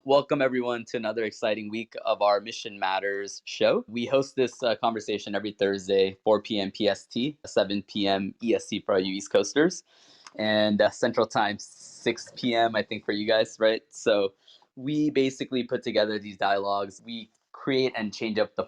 Welcome everyone to another exciting week of our Mission Matters show. We host this conversation every Thursday, 4 p.m. PST, 7 p.m. EST for all you East Coasters, and Central Time, 6 p.m. I think for you guys, right? So we basically put together these dialogues. We create and change up the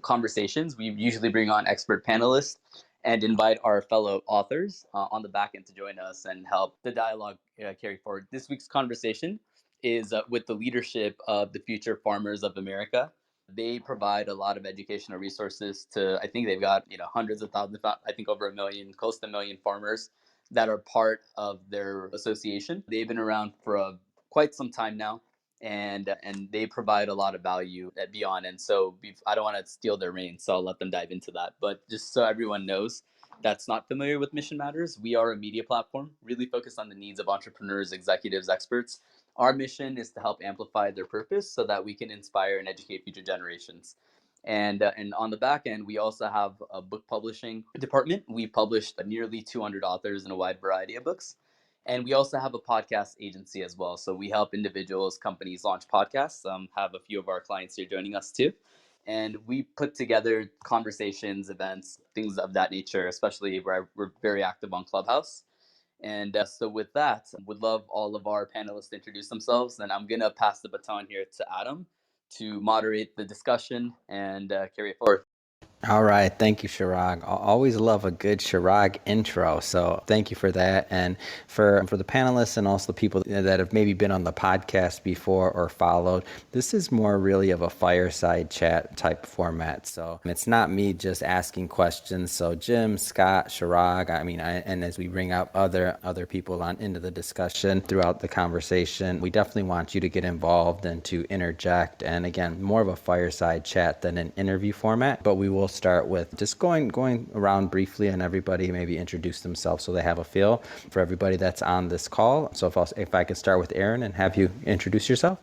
conversations. We usually bring on expert panelists and invite our fellow authors on the back end to join us and help the dialogue carry forward. This week's conversation is with the leadership of the Future Farmers of America. They provide a lot of educational resources to, I think they've got, hundreds of thousands, I think over a million, close to a million farmers that are part of their association. They've been around for quite some time now, and they provide a lot of value at beyond. And so I don't want to steal their reins, so I'll let them dive into that. But just so everyone knows that's not familiar with Mission Matters, we are a media platform really focused on the needs of entrepreneurs, executives, experts. Our mission is to help amplify their purpose so that we can inspire and educate future generations. And on the back end, we also have a book publishing department. We published nearly 200 authors in a wide variety of books. And we also have a podcast agency as well. So we help individuals, companies launch podcasts. Have a few of our clients here joining us too. And we put together conversations, events, things of that nature, especially where we're very active on Clubhouse. And so with that, would love all of our panelists to introduce themselves. And I'm going to pass the baton here to Adam to moderate the discussion and carry it forward. All right. Thank you, Chirag. I always love a good Chirag intro. So thank you for that. And for the panelists and also the people that have maybe been on the podcast before or followed, this is more really of a fireside chat type format. So it's not me just asking questions. So Jim, Scott, Chirag, and as we bring out other people on into the discussion throughout the conversation, we definitely want you to get involved and to interject. And again, more of a fireside chat than an interview format, but we will start with just going around briefly and everybody maybe introduce themselves so they have a feel for everybody that's on this call. So if I could start with Aaron and have you introduce yourself.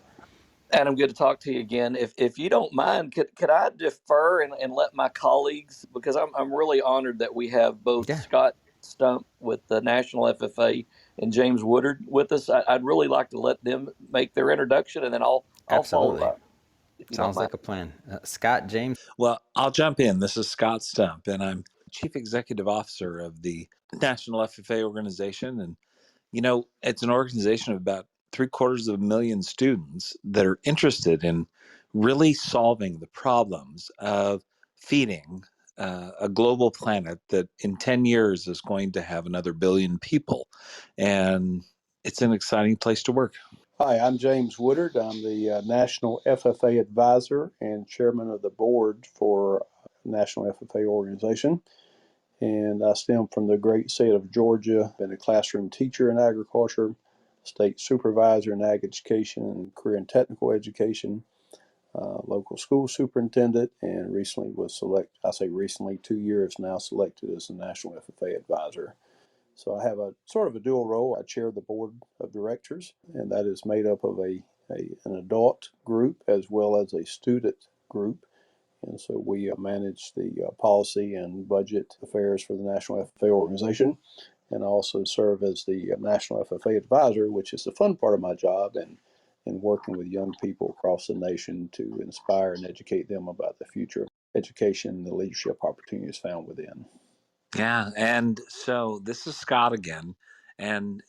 Adam, good to talk to you again. If you don't mind, could I defer and let my colleagues, because I'm really honored that we have both Scott Stump with the National FFA and James Woodard with us. I'd really like to let them make their introduction, and then I'll follow up. Sounds like a plan. Scott, James. Well, I'll jump in. This is Scott Stump, and I'm Chief Executive Officer of the National FFA organization. And, it's an organization of about 750,000 students that are interested in really solving the problems of feeding a global planet that in 10 years is going to have another billion people. And it's an exciting place to work. Hi, I'm James Woodard. I'm the National FFA Advisor and Chairman of the Board for National FFA Organization. And I stem from the great state of Georgia. Been a classroom teacher in agriculture, state supervisor in ag education and career and technical education, local school superintendent, and recently was selected, 2 years now, selected as the National FFA Advisor. So I have a sort of a dual role. I chair the board of directors, and that is made up of an adult group as well as a student group. And so we manage the policy and budget affairs for the National FFA organization, and I also serve as the National FFA Advisor, which is the fun part of my job, and working with young people across the nation to inspire and educate them about the future of education and the leadership opportunities found within. Yeah, and so this is Scott again. And,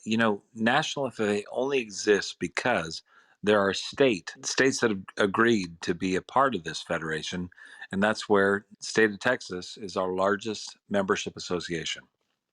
National FFA only exists because there are states that have agreed to be a part of this federation. And that's where the state of Texas is our largest membership association.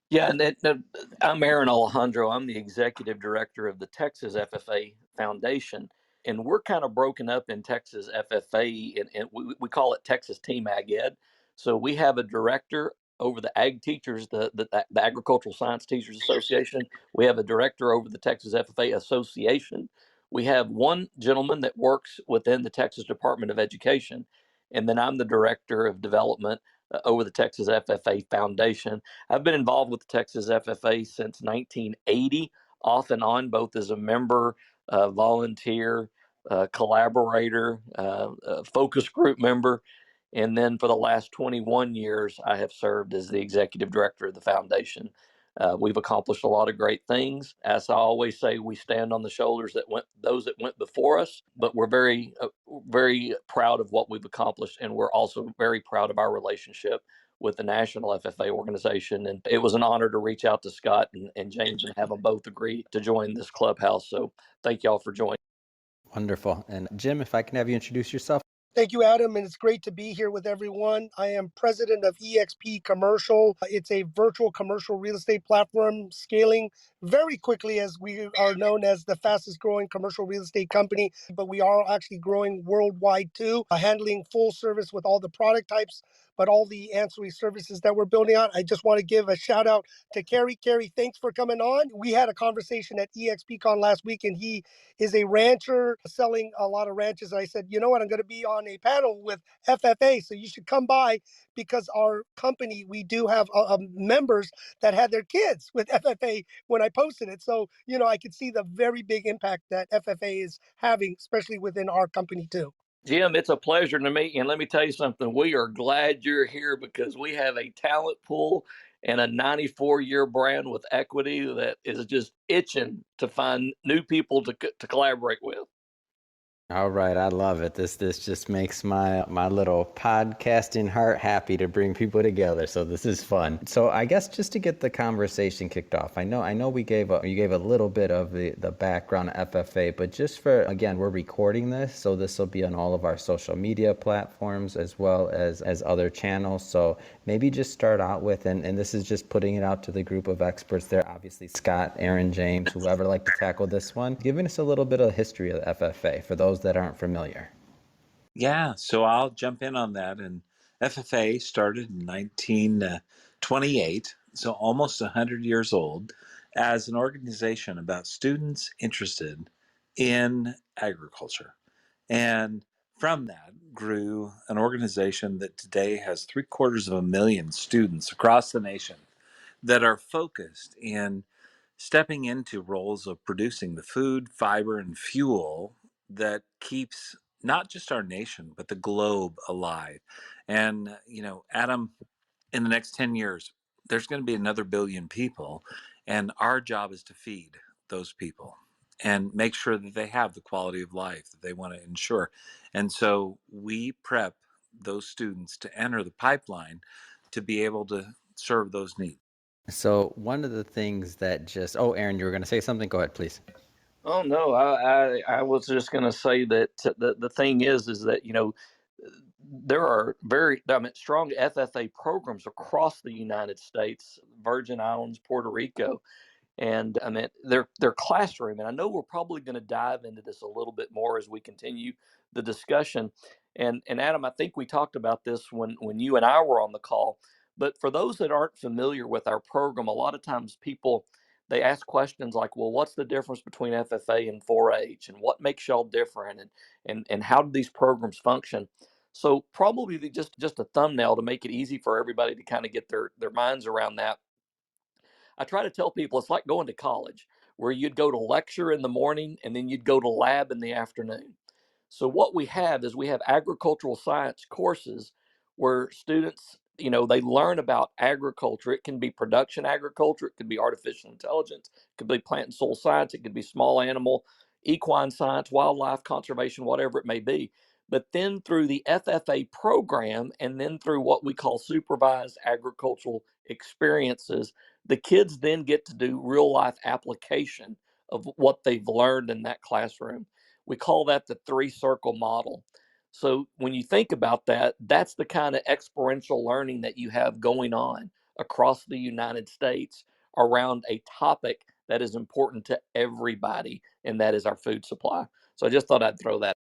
Yeah, and I'm Aaron Alejandro. I'm the executive director of the Texas FFA Foundation. And we're kind of broken up in Texas FFA, and we call it Texas Team Ag Ed. So we have a director over the ag teachers, the Agricultural Science Teachers Association. We have a director over the Texas FFA Association. We have one gentleman that works within the Texas Department of Education. And then I'm the director of development over the Texas FFA Foundation. I've been involved with the Texas FFA since 1980, off and on, both as a member, volunteer, collaborator, focus group member. And then for the last 21 years, I have served as the executive director of the foundation. We've accomplished a lot of great things. As I always say, we stand on the shoulders those that went before us. But we're very proud of what we've accomplished, and we're also very proud of our relationship with the National FFA organization. And it was an honor to reach out to Scott and James and have them both agree to join this clubhouse. So thank y'all for joining. Wonderful. And Jim, if I can have you introduce yourself. Thank you, Adam, and it's great to be here with everyone. I am president of EXP Commercial. It's a virtual commercial real estate platform scaling very quickly, as we are known as the fastest growing commercial real estate company. But we are actually growing worldwide too, handling full service with all the product types, but all the ancillary services that we're building out. I just want to give a shout out to Kerry. Kerry, thanks for coming on. We had a conversation at EXPCon last week, and he is a rancher selling a lot of ranches. And I said, you know what, I'm going to be on a panel with FFA, so you should come by, because our company, we do have members that had their kids with FFA when I posted it. So, I could see the very big impact that FFA is having, especially within our company too. Jim, it's a pleasure to meet you. And let me tell you something. We are glad you're here because we have a talent pool and a 94-year brand with equity that is just itching to find new people to collaborate with. All right, I love it. This just makes my little podcasting heart happy to bring people together. So this is fun. So I guess just to get the conversation kicked off, I know you gave a little bit of the background of FFA, but just for, again, we're recording this, so this will be on all of our social media platforms as well as other channels. So maybe just start out with, and this is just putting it out to the group of experts there, obviously Scott, Aaron, James, whoever like to tackle this one, giving us a little bit of history of the FFA for those that aren't familiar. Yeah, so I'll jump in on that. And FFA started in 1928, so almost 100 years old, as an organization about students interested in agriculture. And from that grew an organization that today has 750,000 students across the nation that are focused in stepping into roles of producing the food, fiber, and fuel that keeps not just our nation, but the globe alive. And, Adam, in the next 10 years, there's going to be another billion people. And our job is to feed those people and make sure that they have the quality of life that they want to ensure. And so we prep those students to enter the pipeline to be able to serve those needs. So one of the things that Aaron, you were going to say something? Go ahead, please. Oh no, I was just going to say that the thing is that there are strong FFA programs across the United States, Virgin Islands, Puerto Rico, and I mean their classroom. And I know we're probably going to dive into this a little bit more as we continue the discussion. And Adam, I think we talked about this when you and I were on the call. But for those that aren't familiar with our program, a lot of times people they ask questions like, well, what's the difference between FFA and 4-H, and what makes y'all different, and how do these programs function? So probably just a thumbnail to make it easy for everybody to kind of get their minds around that. I try to tell people it's like going to college, where you'd go to lecture in the morning and then you'd go to lab in the afternoon. So what we have is we have agricultural science courses where students, they learn about agriculture. It can be production agriculture, it could be artificial intelligence, it could be plant and soil science, it could be small animal, equine science, wildlife conservation, whatever it may be. But then through the FFA program and then through what we call supervised agricultural experiences, the kids then get to do real life application of what they've learned in that classroom. We call that the 3-circle model. So when you think about that, that's the kind of experiential learning that you have going on across the United States around a topic that is important to everybody, and that is our food supply. So I just thought I'd throw that.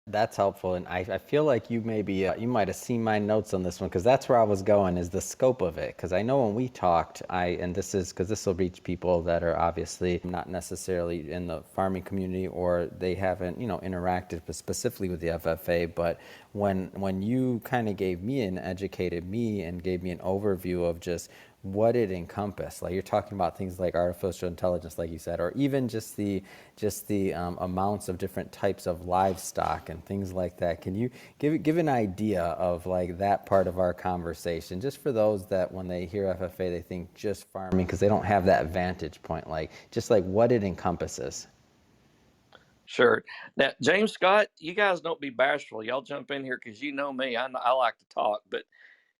That's helpful, and I feel like you you might have seen my notes on this one, because that's where I was going, is the scope of it. Because I know when we talked, and this is because this will reach people that are obviously not necessarily in the farming community, or they haven't interacted specifically with the FFA. But when you kind of gave me and educated me and gave me an overview of just what it encompassed. Like you're talking about things like artificial intelligence, like you said, or even just the amounts of different types of livestock and things like that. Can you give an idea of like that part of our conversation, just for those that when they hear FFA they think just farming because they don't have that vantage point, like just like what it encompasses? Sure. Now, James, Scott, you guys don't be bashful. Y'all jump in here because you know me. I like to talk, but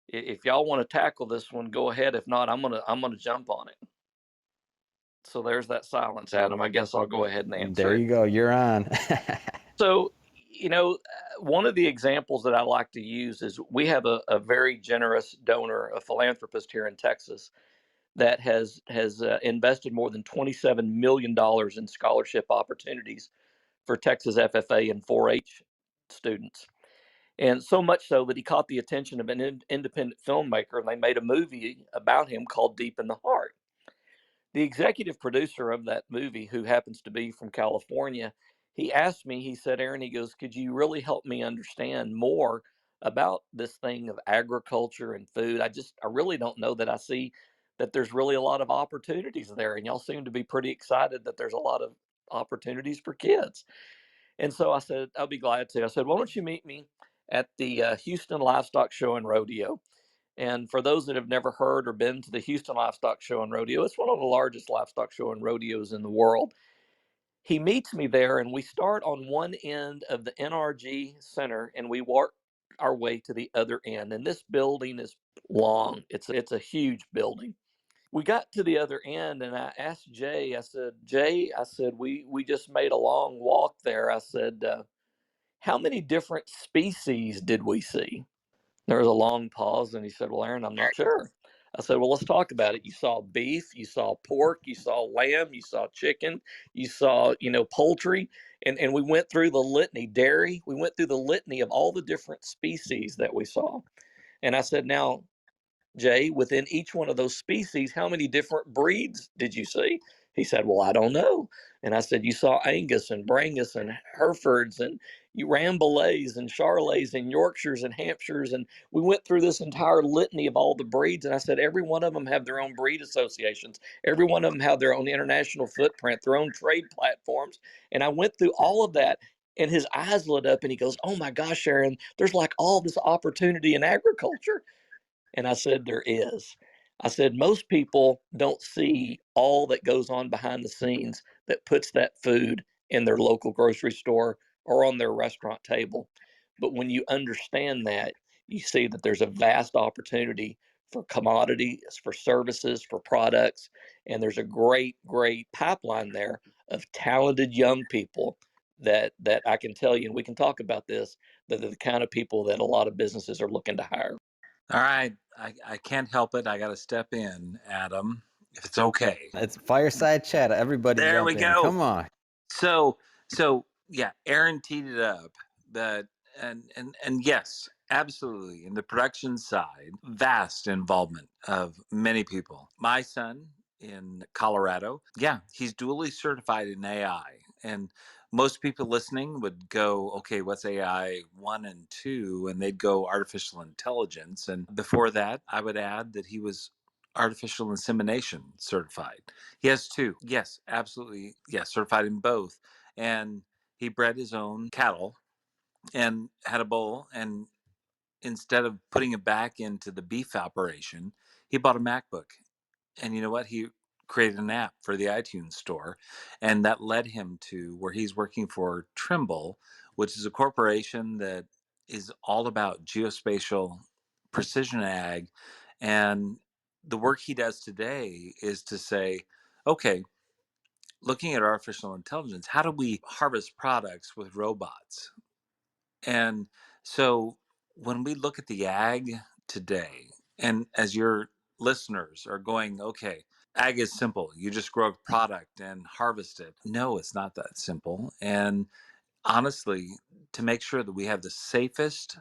if y'all want to tackle this one, go ahead. If not, I'm gonna jump on it. So there's that silence, Adam. I guess I'll go ahead and answer There it. you go. You're on. So, one of the examples that I like to use is we have a very generous donor, a philanthropist here in Texas that has invested more than $27 million in scholarship opportunities for Texas FFA and 4-H students. And so much so that he caught the attention of an independent filmmaker, and they made a movie about him called Deep in the Heart. The executive producer of that movie, who happens to be from California, he asked me, he said, Aaron, he goes, could you really help me understand more about this thing of agriculture and food? I really don't know that I see that there's really a lot of opportunities there. And y'all seem to be pretty excited that there's a lot of opportunities for kids. And so I said, I'll be glad to. I said, why don't you meet me at the Houston Livestock Show and Rodeo? And for those that have never heard or been to the Houston Livestock Show and Rodeo, it's one of the largest livestock show and rodeos in the world. He meets me there, and we start on one end of the NRG Center, and we walk our way to the other end. And this building is long. It's a huge building. We got to the other end, and I asked Jay. I said, Jay, I said we just made a long walk there. I said, how many different species did we see? There was a long pause, and he said, well, Aaron, I'm not sure. I said, well, let's talk about it. You saw beef, you saw pork, you saw lamb, you saw chicken, you saw, poultry. And we went through the litany, dairy. We went through the litany of all the different species that we saw. And I said, now, Jay, within each one of those species, how many different breeds did you see? He said, well, I don't know. And I said, you saw Angus and Brangus and Herefords and you Rambouillets and Charolais and Yorkshires and Hampshires. And we went through this entire litany of all the breeds. And I said, every one of them have their own breed associations. Every one of them have their own international footprint, their own trade platforms. And I went through all of that. And his eyes lit up and he goes, oh my gosh, Aaron, there's like all this opportunity in agriculture. And I said, there is. I said, most people don't see all that goes on behind the scenes that puts that food in their local grocery store or on their restaurant table. But when you understand that, you see that there's a vast opportunity for commodities, for services, for products. And there's a great, great pipeline there of talented young people that I can tell you, and we can talk about this, that are the kind of people that a lot of businesses are looking to hire. All right. I can't help it. I got to step in, Adam, if it's okay. It's fireside chat. Everybody There jump we in. go. Come on. So yeah, Aaron teed it up that and yes, absolutely. In the production side, vast involvement of many people. My son in Colorado, yeah, he's dually certified in AI. And most people listening would go, okay, what's AI 1 and 2? And they'd go artificial intelligence. And before that, I would add that he was artificial insemination certified. He has 2. Yes, absolutely. Yes, certified in both. And he bred his own cattle and had a bull. And instead of putting it back into the beef operation, he bought a MacBook. And you know what? He created an app for the iTunes store. And that led him to where he's working for Trimble, which is a corporation that is all about geospatial precision ag. And the work he does today is to say, okay, looking at artificial intelligence, how do we harvest products with robots? And so when we look at the ag today, and as your listeners are going, okay, ag is simple. You just grow a product and harvest it. No, it's not that simple. And honestly, to make sure that we have the safest,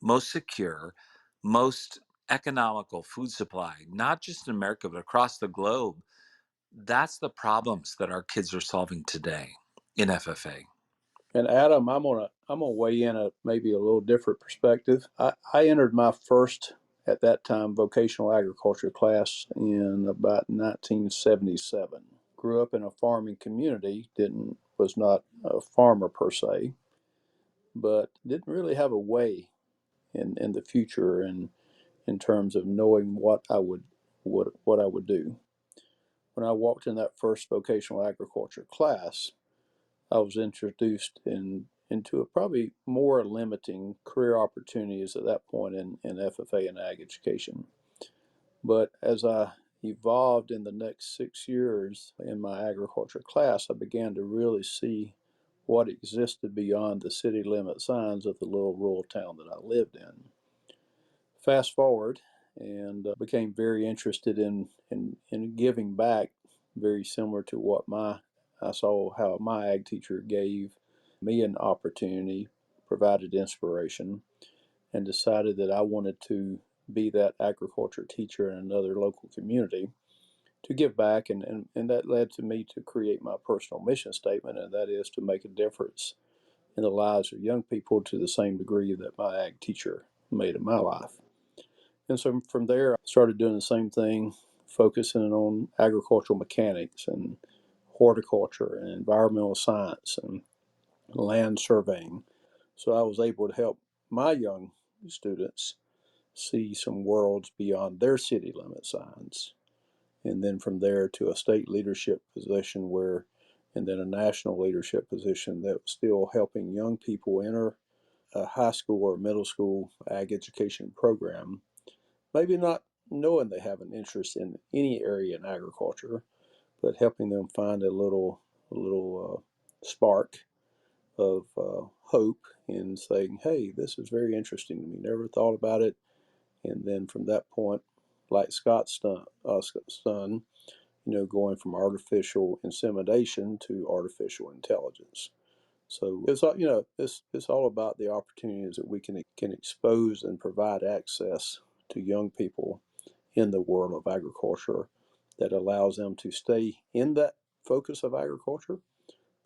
most secure, most economical food supply, not just in America, but across the globe, that's the problems that our kids are solving today in FFA. And Adam, I'm gonna weigh in a maybe a little different perspective. I entered my first at that time, vocational agriculture class in about 1977. Grew up in a farming community, was not a farmer per se, but didn't really have a way in the future and in terms of knowing what I would do. When I walked in that first vocational agriculture class, I was introduced into a probably more limiting career opportunities at that point in FFA and ag education. But as I evolved in the next 6 years in my agriculture class, I began to really see what existed beyond the city limit signs of the little rural town that I lived in. Fast forward, and became very interested in giving back, very similar to what I saw how my ag teacher gave me an opportunity, provided inspiration, and decided that I wanted to be that agriculture teacher in another local community to give back. And that led to me to create my personal mission statement, and that is to make a difference in the lives of young people to the same degree that my ag teacher made in my life. And so from there, I started doing the same thing, focusing on agricultural mechanics and horticulture and environmental science and land surveying. So I was able to help my young students see some worlds beyond their city limit signs. And then from there to a state leadership position and then a national leadership position that was still helping young people enter a high school or middle school ag education program, maybe not knowing they have an interest in any area in agriculture, but helping them find a little spark of hope in saying, hey, this is very interesting to me. Never thought about it. And then from that point, like Scott's son, going from artificial insemination to artificial intelligence. So it's all about the opportunities that we can expose and provide access to young people in the world of agriculture that allows them to stay in that focus of agriculture,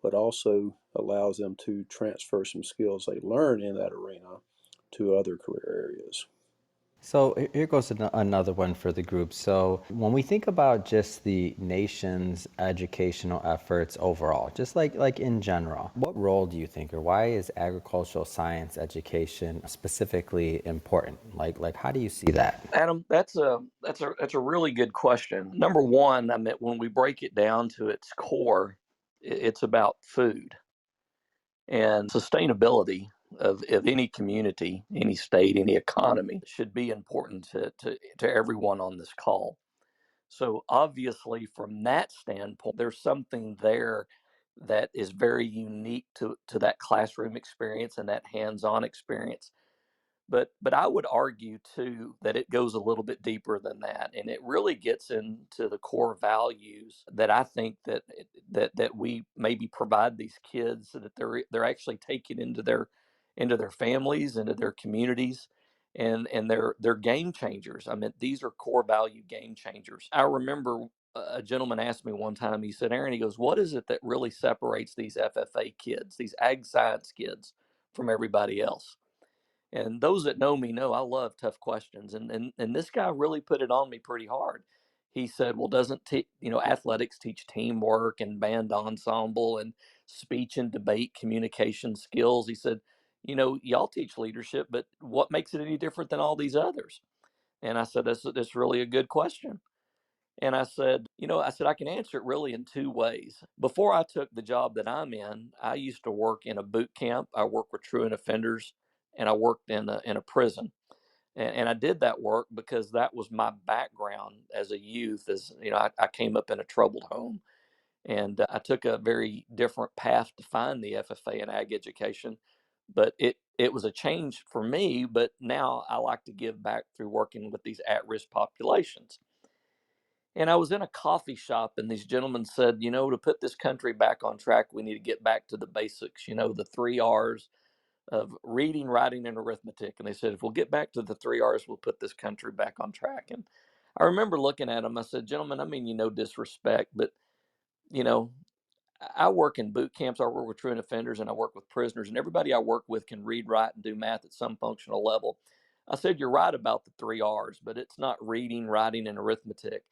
but also allows them to transfer some skills they learn in that arena to other career areas. So here goes another one for the group. So when we think about just the nation's educational efforts overall, just like in general, what role do you think, or why is agricultural science education specifically important? Like how do you see that? Adam, that's a really good question. Number one, I mean, when we break it down to its core, it's about food and sustainability of any community, any state, any economy should be important to everyone on this call. So obviously, from that standpoint, there's something there that is very unique to that classroom experience and that hands-on experience. But I would argue too that it goes a little bit deeper than that, and it really gets into the core values that I think that we maybe provide these kids so that they're actually taking into their families, into their communities, and they're game changers. I mean, these are core value game changers. I remember a gentleman asked me one time. He said, "Aaron," he goes, "what is it that really separates these FFA kids, these ag science kids, from everybody else?" And those that know me know I love tough questions. And this guy really put it on me pretty hard. He said, "Well, doesn't athletics teach teamwork and band ensemble and speech and debate communication skills?" He said, "Y'all teach leadership, but what makes it any different than all these others?" And I said, "That's really a good question." And I said, I can answer it really in two ways. Before I took the job that I'm in, I used to work in a boot camp. I worked with truant offenders, and I worked in a prison. And I did that work because that was my background as a youth. I came up in a troubled home, and I took a very different path to find the FFA in ag education. But it was a change for me. But now I like to give back through working with these at-risk populations. And I was in a coffee shop, and these gentlemen said, to put this country back on track, we need to get back to the basics, the three R's of reading, writing, and arithmetic. And they said, if we'll get back to the three R's, we'll put this country back on track. And I remember looking at them, I said, "Gentlemen, I mean, disrespect, but, you know, I work in boot camps, I work with truant offenders, and I work with prisoners, and everybody I work with can read, write, and do math at some functional level. I said, you're right about the 3 R's, but it's not reading, writing, and arithmetic.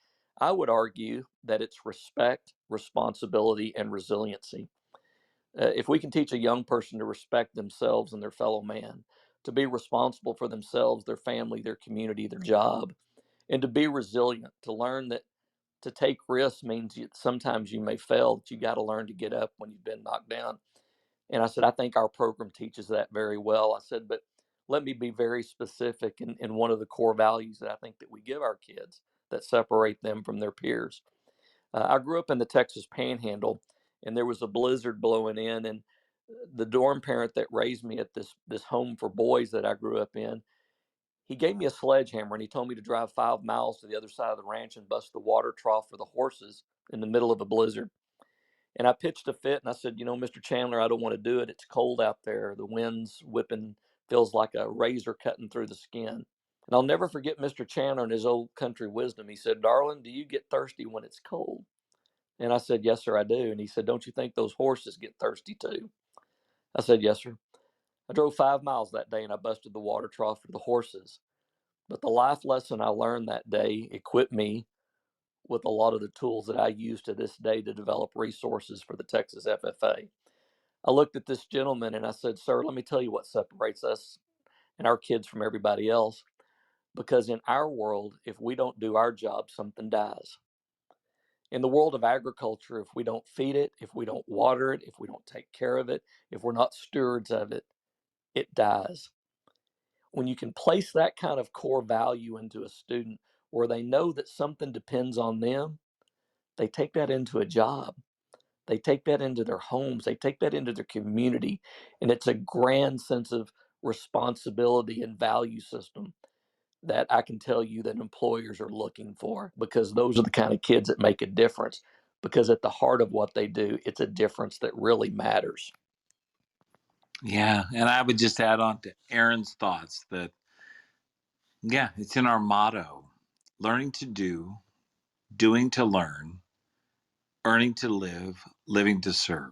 I would argue that it's respect, responsibility, and resiliency. If we can teach a young person to respect themselves and their fellow man, to be responsible for themselves, their family, their community, their job, and to be resilient, to learn that to take risks means sometimes you may fail, that you got to learn to get up when you've been knocked down. And I said, I think our program teaches that very well. I said, but let me be very specific in one of the core values that I think that we give our kids that separate them from their peers. I grew up in the Texas Panhandle, and there was a blizzard blowing in, and the dorm parent that raised me at this home for boys that I grew up in, he gave me a sledgehammer and he told me to drive 5 miles to the other side of the ranch and bust the water trough for the horses in the middle of a blizzard. And I pitched a fit and I said, Mr. Chandler, I don't want to do it. It's cold out there. The wind's whipping, feels like a razor cutting through the skin. And I'll never forget Mr. Chandler and his old country wisdom. He said, darling, do you get thirsty when it's cold? And I said, yes, sir, I do. And he said, don't you think those horses get thirsty too? I said, yes, sir. I drove 5 miles that day and I busted the water trough for the horses. But the life lesson I learned that day equipped me with a lot of the tools that I use to this day to develop resources for the Texas FFA. I looked at this gentleman and I said, sir, let me tell you what separates us and our kids from everybody else. Because in our world, if we don't do our job, something dies. In the world of agriculture, if we don't feed it, if we don't water it, if we don't take care of it, if we're not stewards of it, it dies. When you can place that kind of core value into a student where they know that something depends on them, they take that into a job. They take that into their homes. They take that into their community. And it's a grand sense of responsibility and value system that I can tell you that employers are looking for, because those are the kind of kids that make a difference. Because at the heart of what they do, it's a difference that really matters. Yeah, and I would just add on to Aaron's thoughts that, yeah, it's in our motto: learning to do, doing to learn, earning to live, living to serve.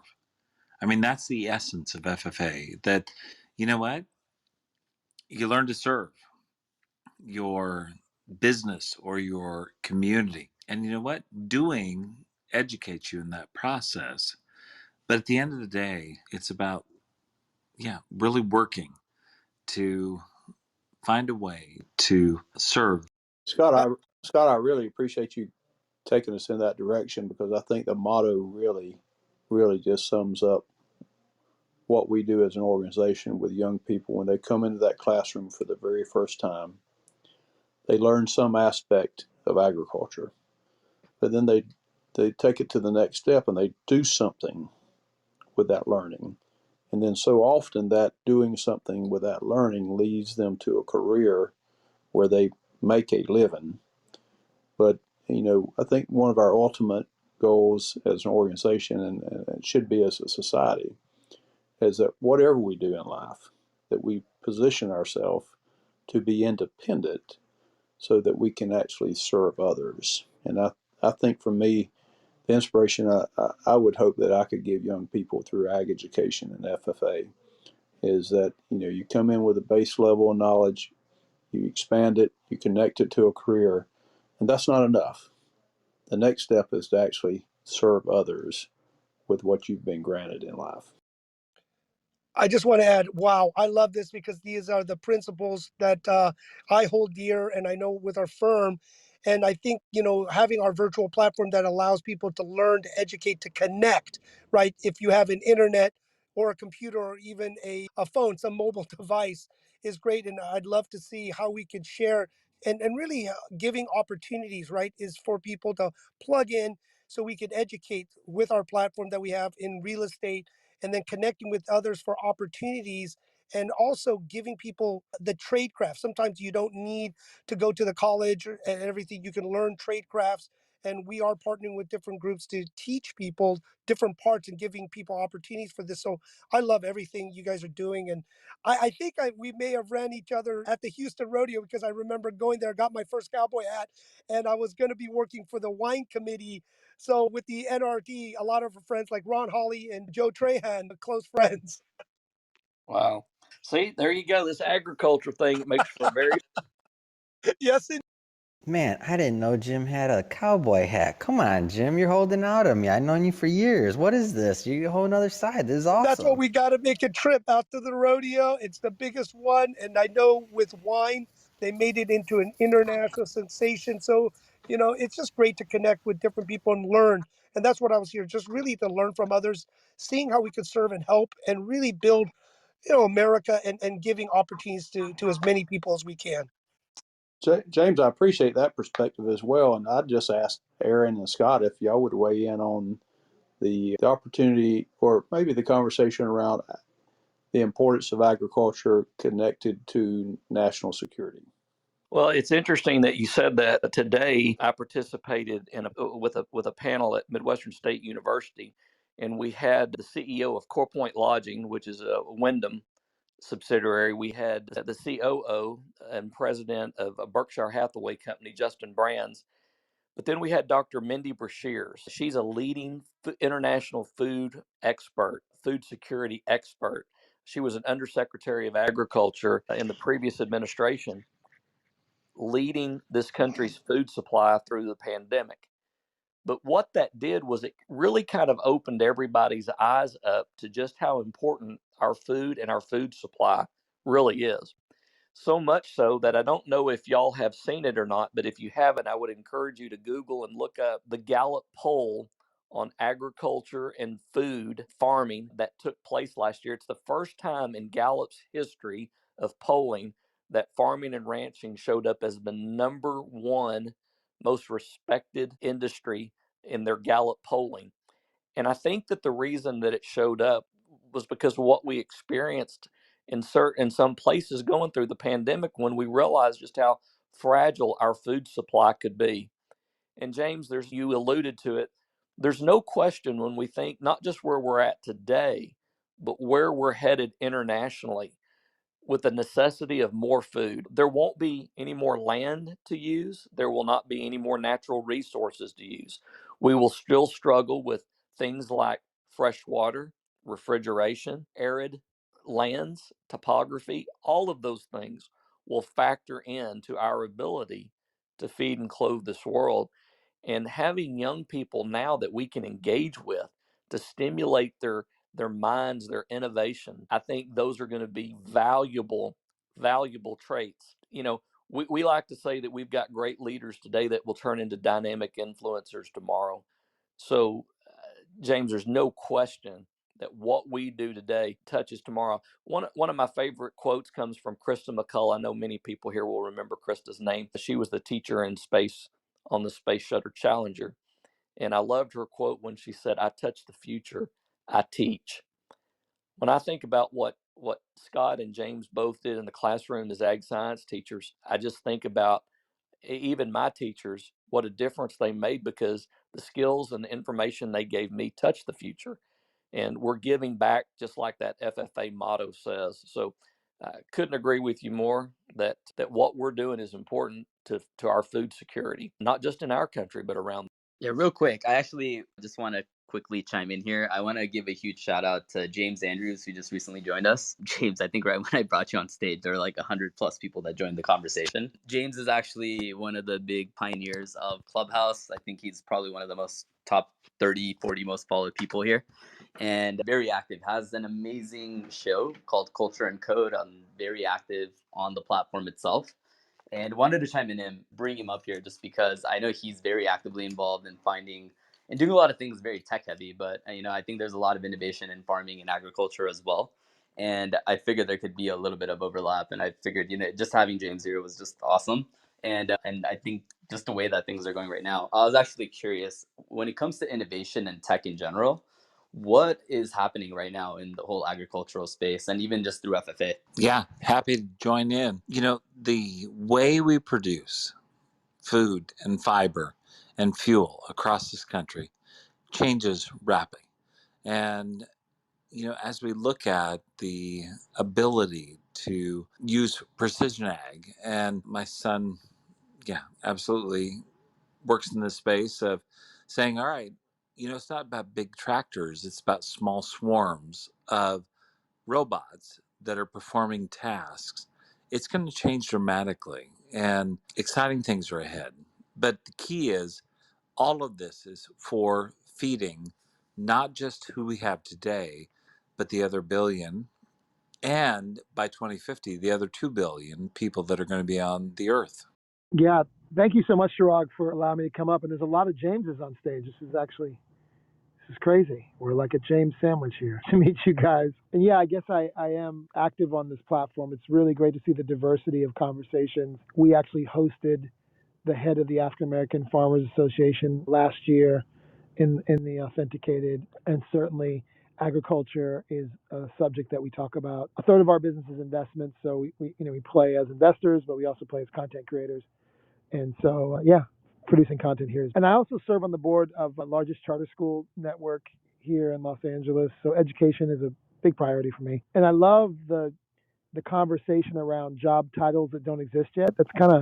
I mean, that's the essence of FFA, that, you know what? You learn to serve your business or your community. And you know what? Doing educates you in that process. But at the end of the day, it's about, yeah, really working to find a way to serve. Scott, I really appreciate you taking us in that direction, because I think the motto really just sums up what we do as an organization with young people. When they come into that classroom for the very first time, they learn some aspect of agriculture, but then they take it to the next step and they do something with that learning. And then so often that doing something with that learning leads them to a career where they make a living. But, I think one of our ultimate goals as an organization, and it should be as a society, is that whatever we do in life, that we position ourselves to be independent so that we can actually serve others. And I think for me, the inspiration I would hope that I could give young people through ag education and FFA is that, you come in with a base level of knowledge, you expand it, you connect it to a career, and that's not enough. The next step is to actually serve others with what you've been granted in life. I just want to add, wow, I love this, because these are the principles that I hold dear, and I know with our firm. And I think, having our virtual platform that allows people to learn, to educate, to connect, right? If you have an internet or a computer or even a phone, some mobile device is great. And I'd love to see how we could share and really giving opportunities, right, is for people to plug in so we can educate with our platform that we have in real estate, and then connecting with others for opportunities, and also giving people the trade craft. Sometimes you don't need to go to the college and everything. You can learn trade crafts. And we are partnering with different groups to teach people different parts and giving people opportunities for this. So I love everything you guys are doing. And I think we may have ran each other at the Houston Rodeo, because I remember going there, got my first cowboy hat, and I was going to be working for the wine committee. So with the NRD, a lot of our friends like Ron Hawley and Joe Trahan, close friends. Wow. See, there you go. This agriculture thing, it makes for a very Yes, Man, I didn't know Jim had a cowboy hat. Come on, Jim, you're holding out on me. I've known you for years. What is this? You a whole other side. This is that's what awesome. we got to make a trip out to the rodeo. It's the biggest one. And I know with wine, they made it into an international sensation. So, it's just great to connect with different people and learn. And that's what I was here, just really to learn from others, seeing how we could serve and help and really build, America and giving opportunities to as many people as we can. James, I appreciate that perspective as well. And I just asked Aaron and Scott if y'all would weigh in on the opportunity or maybe the conversation around the importance of agriculture connected to national security. well. It's interesting that you said that. Today, I participated with a panel at Midwestern State University, and we had the CEO of Core Point Lodging, which is a Wyndham subsidiary. We had the COO and president of a Berkshire Hathaway company, Justin Brands. But then we had Dr. Mindy Brashears. She's a leading international food expert, food security expert. She was an undersecretary of agriculture in the previous administration, leading this country's food supply through the pandemic. But what that did was it really kind of opened everybody's eyes up to just how important our food and our food supply really is. So much so that I don't know if y'all have seen it or not, but if you haven't, I would encourage you to Google and look up the Gallup poll on agriculture and food farming that took place last year. It's the first time in Gallup's history of polling that farming and ranching showed up as the number one most respected industry in their Gallup polling. And I think that the reason that it showed up was because of what we experienced in some places going through the pandemic when we realized just how fragile our food supply could be. And James, there's you alluded to it. There's no question when we think not just where we're at today, but where we're headed internationally with the necessity of more food. There won't be any more land to use. There will not be any more natural resources to use. We will still struggle with things like fresh water, refrigeration, arid lands, topography. All of those things will factor into our ability to feed and clothe this world. And having young people now that we can engage with to stimulate their minds, their innovation, I think those are going to be valuable traits. We like to say that we've got great leaders today that will turn into dynamic influencers tomorrow. So, James, there's no question that what we do today touches tomorrow. One of my favorite quotes comes from Krista McCullough. I know many people here will remember Krista's name. She was the teacher in space on the Space Shuttle Challenger. And I loved her quote when she said, "I touch the future, I teach." When I think about what Scott and James both did in the classroom as ag science teachers, I just think about even my teachers, what a difference they made because the skills and the information they gave me touched the future. And we're giving back just like that FFA motto says. So I couldn't agree with you more that what we're doing is important to our food security, not just in our country, but around. Yeah, real quick. I actually just want to quickly chime in here. I want to give a huge shout out to James Andrews, who just recently joined us. James, I think right when I brought you on stage, there were like 100 plus people that joined the conversation. James is actually one of the big pioneers of Clubhouse. I think he's probably one of the most top 30, 40 most followed people here. And very active, has an amazing show called Culture and Code. Very active on the platform itself, and wanted to chime in and bring him up here just because I know he's very actively involved in finding and doing a lot of things very tech heavy, but I think there's a lot of innovation in farming and agriculture as well. And I figured there could be a little bit of overlap, and I figured just having James here was just awesome. And I think just the way that things are going right now, I was actually curious when it comes to innovation and tech in general. What is happening right now in the whole agricultural space and even just through FFA? Yeah, happy to join in. The way we produce food and fiber and fuel across this country changes rapidly. And, as we look at the ability to use precision ag, and my son, yeah, absolutely works in the space of saying, all right, it's not about big tractors, it's about small swarms of robots that are performing tasks, it's going to change dramatically, and exciting things are ahead. But the key is all of this is for feeding not just who we have today, but the other billion, and by 2050, the other 2 billion people that are going to be on the earth. Yeah, thank you so much, Chirag, for allowing me to come up. And there's a lot of Jameses on stage. This is crazy. We're like a James sandwich here to meet you guys. And yeah, I guess I am active on this platform. It's really great to see the diversity of conversations. We actually hosted the head of the African American Farmers Association last year in the authenticated, and certainly agriculture is a subject that we talk about. A third of our business is investments, so we play as investors, but we also play as content creators. And so, yeah, producing content here. And I also serve on the board of the largest charter school network here in Los Angeles. So education is a big priority for me. And I love the conversation around job titles that don't exist yet. It's kind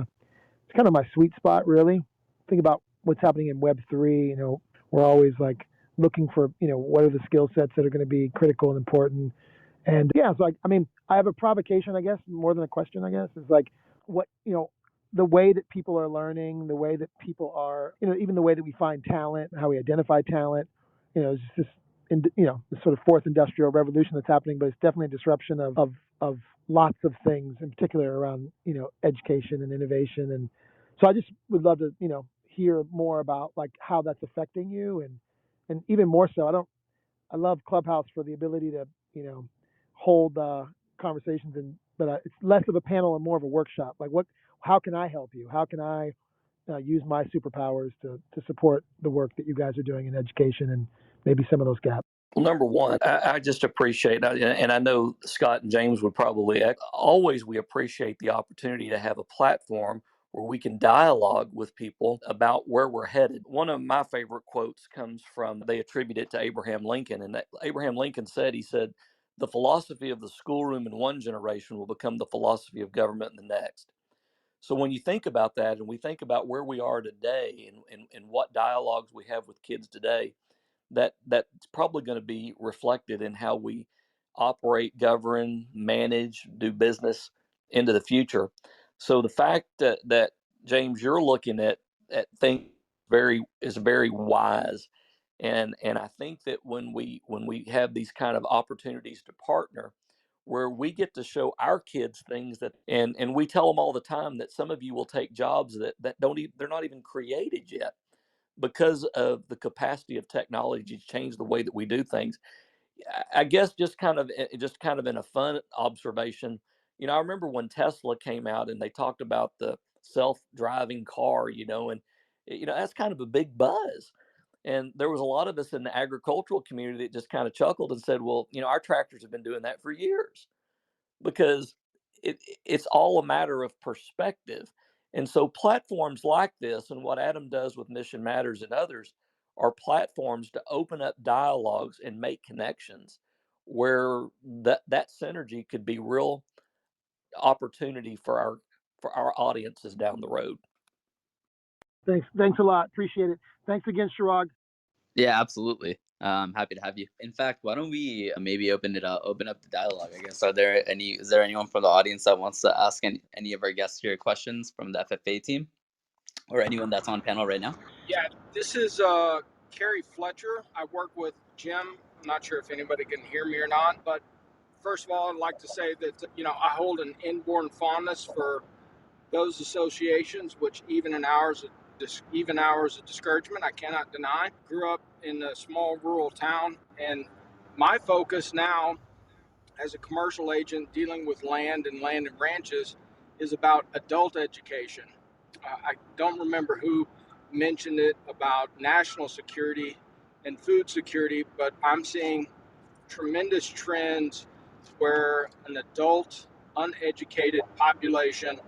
of my sweet spot, really. Think about what's happening in Web3. We're always like looking for, what are the skill sets that are going to be critical and important. And yeah, so I have a provocation, I guess, more than a question, I guess, is like what, the way that people are learning, the way that people are, even the way that we find talent, how we identify talent, it's just this sort of fourth industrial revolution that's happening, but it's definitely a disruption of lots of things, in particular around, education and innovation. And so I just would love to, hear more about like how that's affecting you, and even more so, I love Clubhouse for the ability to, hold conversations, but it's less of a panel and more of a workshop. Like how can I help you? How can I use my superpowers to support the work that you guys are doing in education and maybe some of those gaps? Well, number one, I just appreciate, and I know Scott and James would probably always, we appreciate the opportunity to have a platform where we can dialogue with people about where we're headed. One of my favorite quotes comes from, they attribute it to Abraham Lincoln. And Abraham Lincoln said, the philosophy of the schoolroom in one generation will become the philosophy of government in the next. So when you think about that, and we think about where we are today, and what dialogues we have with kids today, that's probably going to be reflected in how we operate, govern, manage, do business into the future. So the fact that James, you're looking at things is very wise, and I think that when we have these kind of opportunities to partner, where we get to show our kids things that, and we tell them all the time that some of you will take jobs that don't even, they're not even created yet, because of the capacity of technology to change the way that we do things. I guess just kind of in a fun observation, I remember when Tesla came out and they talked about the self-driving car, and that's kind of a big buzz. And there was a lot of us in the agricultural community that just kind of chuckled and said, well, our tractors have been doing that for years, because it's all a matter of perspective. And so platforms like this, and what Adam does with Mission Matters and others, are platforms to open up dialogues and make connections where that synergy could be real opportunity for our audiences down the road. Thanks a lot. Appreciate it. Thanks again, Chirag. Yeah, absolutely. Happy to have you. In fact, why don't we maybe open up the dialogue? I guess. Is there anyone from the audience that wants to ask any of our guests here questions from the FFA team, or anyone that's on panel right now? Yeah, this is Carrie Fletcher. I work with Jim. I'm not sure if anybody can hear me or not, but first of all, I'd like to say that I hold an inborn fondness for those associations, which even hours of discouragement, I cannot deny. Grew up in a small rural town, and my focus now as a commercial agent dealing with land and ranches is about adult education. I don't remember who mentioned it about national security and food security, but I'm seeing tremendous trends where an adult, uneducated population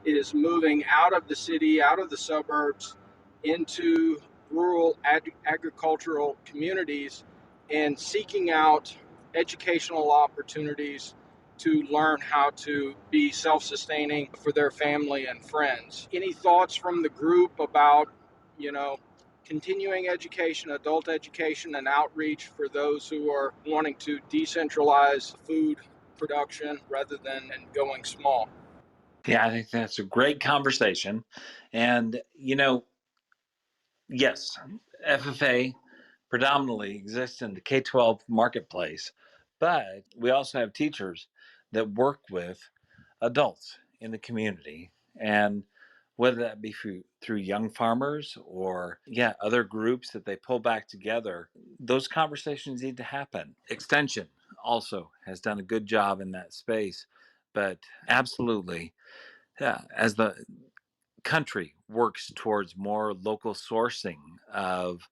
is moving out of the city, out of the suburbs, into rural agricultural communities and seeking out educational opportunities to learn how to be self-sustaining for their family and friends. Any thoughts from the group about, continuing education, adult education, and outreach for those who are wanting to decentralize food production rather than going small. Yeah, I think that's a great conversation. And, yes, FFA predominantly exists in the K-12 marketplace, but we also have teachers that work with adults in the community. And whether that be through young farmers or, other groups that they pull back together, those conversations need to happen. Extension also has done a good job in that space. But absolutely, as the country works towards more local sourcing of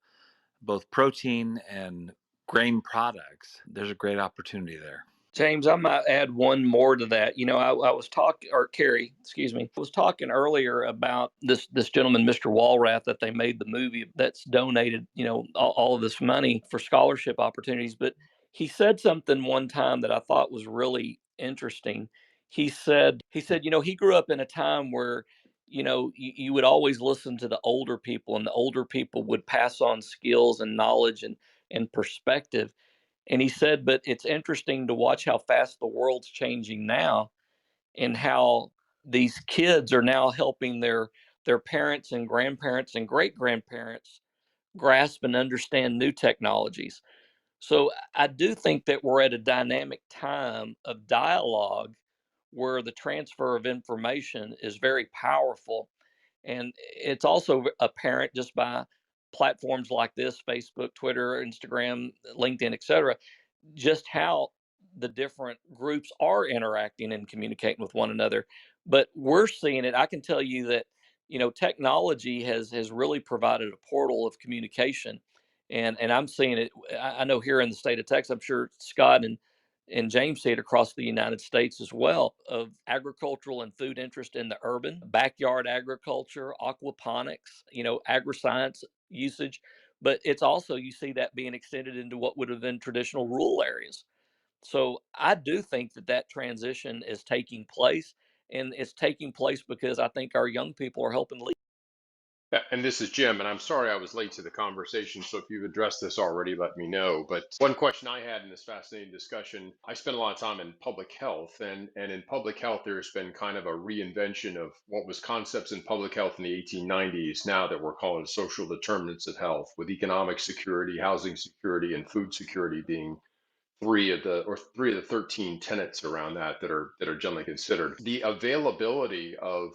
both protein and grain products, there's a great opportunity there. James, I might add one more to that. I was talking, or Carrie, excuse me, was talking earlier about this gentleman, Mr. Walrath, that they made the movie that's donated, all of this money for scholarship opportunities. But he said something one time that I thought was really interesting. He said, he grew up in a time where, you would always listen to the older people, and the older people would pass on skills and knowledge and perspective. And he said, but it's interesting to watch how fast the world's changing now, and how these kids are now helping their parents and grandparents and great grandparents grasp and understand new technologies. So I do think that we're at a dynamic time of dialogue where the transfer of information is very powerful. And it's also apparent just by platforms like this: Facebook, Twitter, Instagram, LinkedIn, etc., just how the different groups are interacting and communicating with one another. But we're seeing it. I can tell you that technology has really provided a portal of communication, and I'm seeing it. I know here in the state of Texas. I'm sure Scott and James see it across the United States as well, of agricultural and food interest in the urban, backyard agriculture, aquaponics, agri-science usage. But it's also, you see that being extended into what would have been traditional rural areas. So I do think that transition is taking place, and it's taking place because I think our young people are helping lead. And this is Jim, and I'm sorry I was late to the conversation, so if you've addressed this already, let me know. But one question I had in this fascinating discussion, I spent a lot of time in public health, and in public health, there's been kind of a reinvention of what was concepts in public health in the 1890s, now that we're calling social determinants of health, with economic security, housing security, and food security being three of the 13 tenets around that are generally considered. The availability of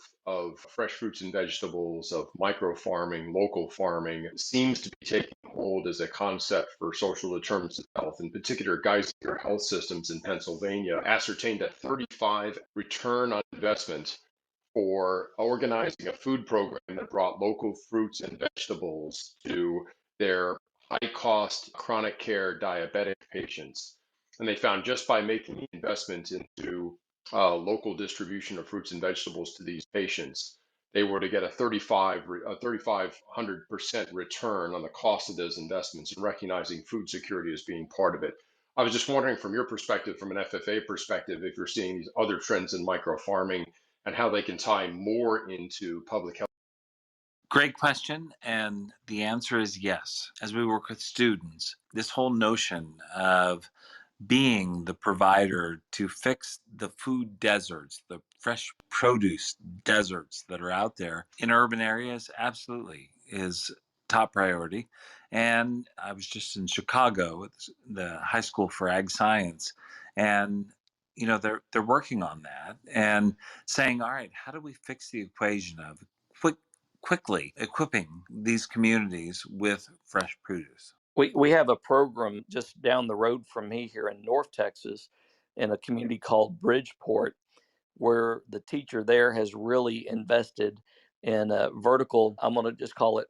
fresh fruits and vegetables, of micro farming, local farming, seems to be taking hold as a concept for social determinants of health. In particular, Geisinger Health Systems in Pennsylvania ascertained a 35 return on investment for organizing a food program that brought local fruits and vegetables to their high cost chronic care diabetic patients. And they found, just by making the investment into local distribution of fruits and vegetables to these patients, they were to get a 3,500% return on the cost of those investments, and recognizing food security as being part of it. I was just wondering, from your perspective, from an FFA perspective, if you're seeing these other trends in micro farming and how they can tie more into public health. Great question. And the answer is yes. As we work with students, this whole notion of being the provider to fix the food deserts, the fresh produce deserts that are out there in urban areas, absolutely is top priority. And I was just in Chicago at the High School for Ag Science, and they're working on that and saying, all right, how do we fix the equation of quickly equipping these communities with fresh produce? We have a program just down the road from me here in North Texas, in a community called Bridgeport, where the teacher there has really invested in a vertical, I'm going to just call it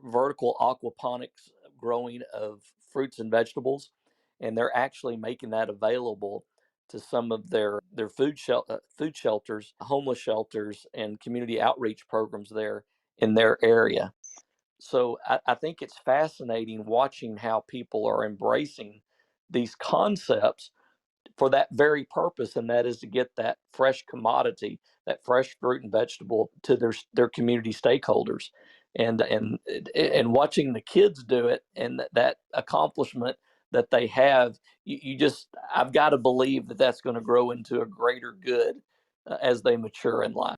vertical aquaponics growing of fruits and vegetables. And they're actually making that available to some of their food shelters, homeless shelters, and community outreach programs there in their area. So I think it's fascinating watching how people are embracing these concepts for that very purpose, and that is to get that fresh commodity, that fresh fruit and vegetable to their community stakeholders, and watching the kids do it, and that accomplishment that they have, I've got to believe that that's going to grow into a greater good as they mature in life.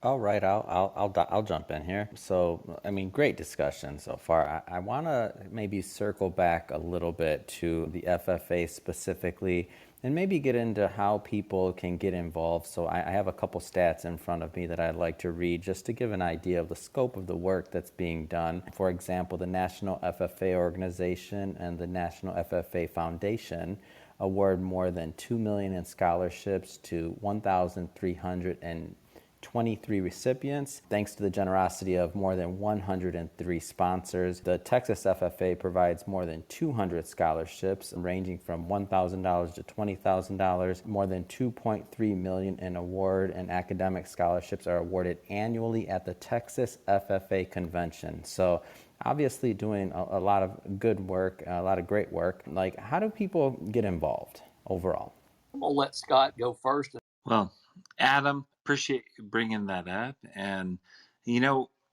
All right, I'll jump in here. So, I mean, great discussion so far. I want to maybe circle back a little bit to the FFA specifically, and maybe get into how people can get involved. So, I have a couple stats in front of me that I'd like to read just to give an idea of the scope of the work that's being done. For example, the National FFA Organization and the National FFA Foundation award more than $2 million in scholarships to 1,323 recipients, thanks to the generosity of more than 103 sponsors. The Texas FFA provides more than 200 scholarships, ranging from $1,000 to $20,000. More than $2.3 million in award and academic scholarships are awarded annually at the Texas Ffa Convention. So obviously doing a lot of good work, a lot of great work. Like, how do people get involved overall? I'm going to let Scott go first. Well, Adam, appreciate you bringing that up. And,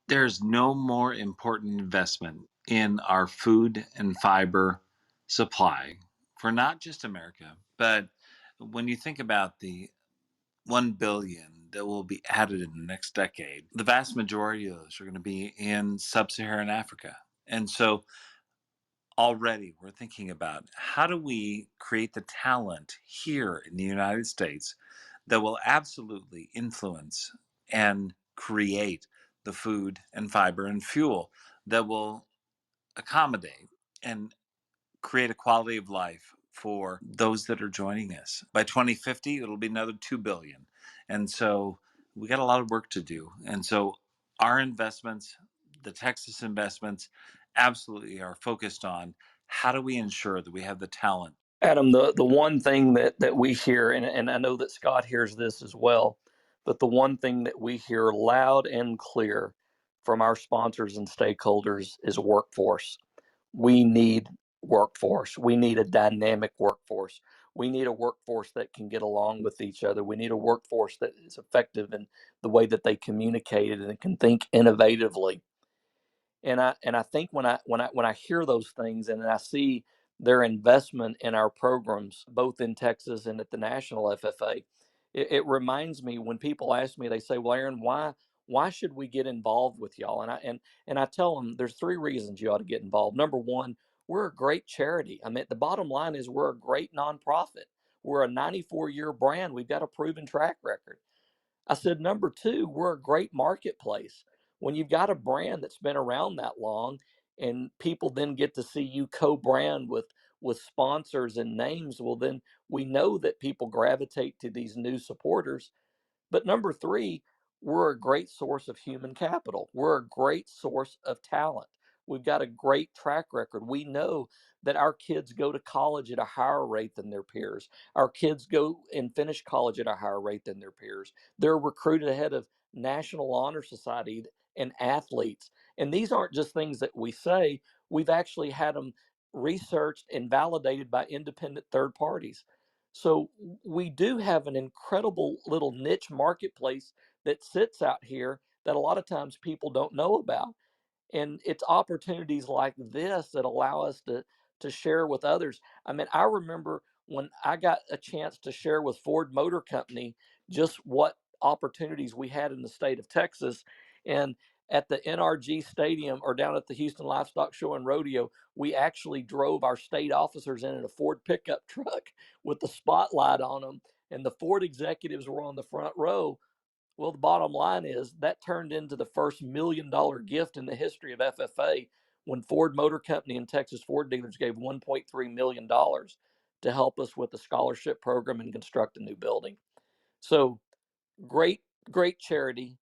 there's no more important investment in our food and fiber supply for not just America, but when you think about the 1 billion that will be added in the next decade, the vast majority of those are going to be in sub-Saharan Africa. And so already we're thinking about how do we create the talent here in the United States that will absolutely influence and create the food and fiber and fuel that will accommodate and create a quality of life for those that are joining us. By 2050, it'll be another 2 billion. And so we got a lot of work to do. And so our investments, the Texas investments, absolutely are focused on how do we ensure that we have the talent. Adam, the one thing that we hear, and I know that Scott hears this as well, but the one thing that we hear loud and clear from our sponsors and stakeholders is workforce. We need workforce. We need a dynamic workforce. We need a workforce that can get along with each other. We need a workforce that is effective in the way that they communicate and can think innovatively. And I think when I hear those things and I see their investment in our programs, both in Texas and at the National FFA, it reminds me when people ask me, they say, "Well, Aaron, why should we get involved with y'all?" And I tell them there's 3 reasons you ought to get involved. Number one, we're a great charity. I mean, the bottom line is we're a great nonprofit. We're a 94-year brand. We've got a proven track record. I said, number 2, we're a great marketplace. When you've got a brand that's been around that long and people then get to see you co-brand with sponsors and names, well, then we know that people gravitate to these new supporters. But number 3, we're a great source of human capital. We're a great source of talent. We've got a great track record. We know that our kids go to college at a higher rate than their peers. Our kids go and finish college at a higher rate than their peers. They're recruited ahead of National Honor Society and athletes. And these aren't just things that we say. We've actually had them researched and validated by independent third parties. So we do have an incredible little niche marketplace that sits out here that a lot of times people don't know about. And it's opportunities like this that allow us to share with others. I mean, I remember when I got a chance to share with Ford Motor Company just what opportunities we had in the state of Texas. And at the NRG Stadium or down at the Houston Livestock Show and Rodeo, we actually drove our state officers in a Ford pickup truck with the spotlight on them. And the Ford executives were on the front row. Well, the bottom line is that turned into the first $1 million gift in the history of FFA when Ford Motor Company and Texas Ford dealers gave $1.3 million to help us with the scholarship program and construct a new building. So great, great charity,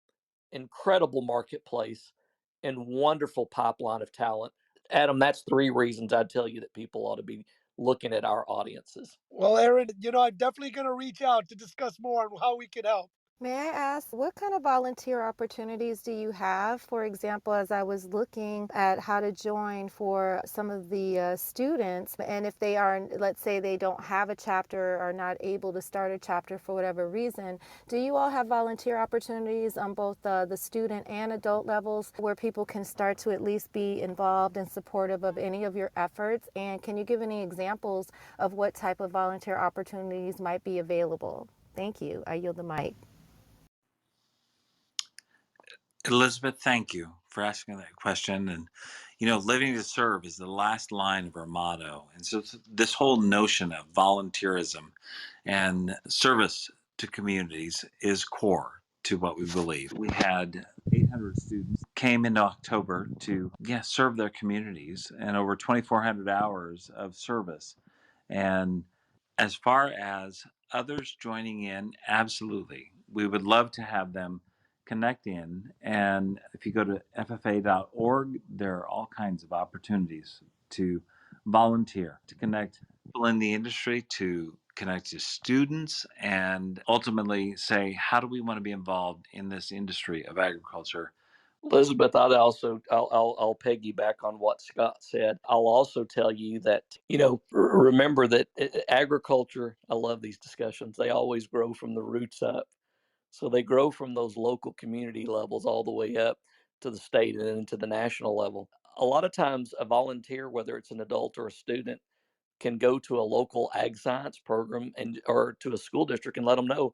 incredible marketplace, and wonderful pipeline of talent. Adam, that's 3 reasons I'd tell you that people ought to be looking at our audiences. Well, Aaron, I'm definitely going to reach out to discuss more on how we can help. May I ask, what kind of volunteer opportunities do you have? For example, as I was looking at how to join for some of the students, and if they are, let's say they don't have a chapter or are not able to start a chapter for whatever reason, do you all have volunteer opportunities on both the student and adult levels where people can start to at least be involved and supportive of any of your efforts? And can you give any examples of what type of volunteer opportunities might be available? Thank you. I yield the mic. Elizabeth, thank you for asking that question. And, living to serve is the last line of our motto. And so this whole notion of volunteerism and service to communities is core to what we believe. We had 800 students came into October to serve their communities, and over 2,400 hours of service. And as far as others joining in, absolutely. We would love to have them connect in. And if you go to ffa.org, there are all kinds of opportunities to volunteer, to connect people in the industry, to connect to students, and ultimately say, how do we want to be involved in this industry of agriculture? Elizabeth, I'll piggyback on what Scott said. I'll also tell you that remember that agriculture. I love these discussions. They always grow from the roots up, so they grow from those local community levels all the way up to the state and then to the national level. A lot of times, a volunteer, whether it's an adult or a student, can go to a local ag science program and or to a school district and let them know,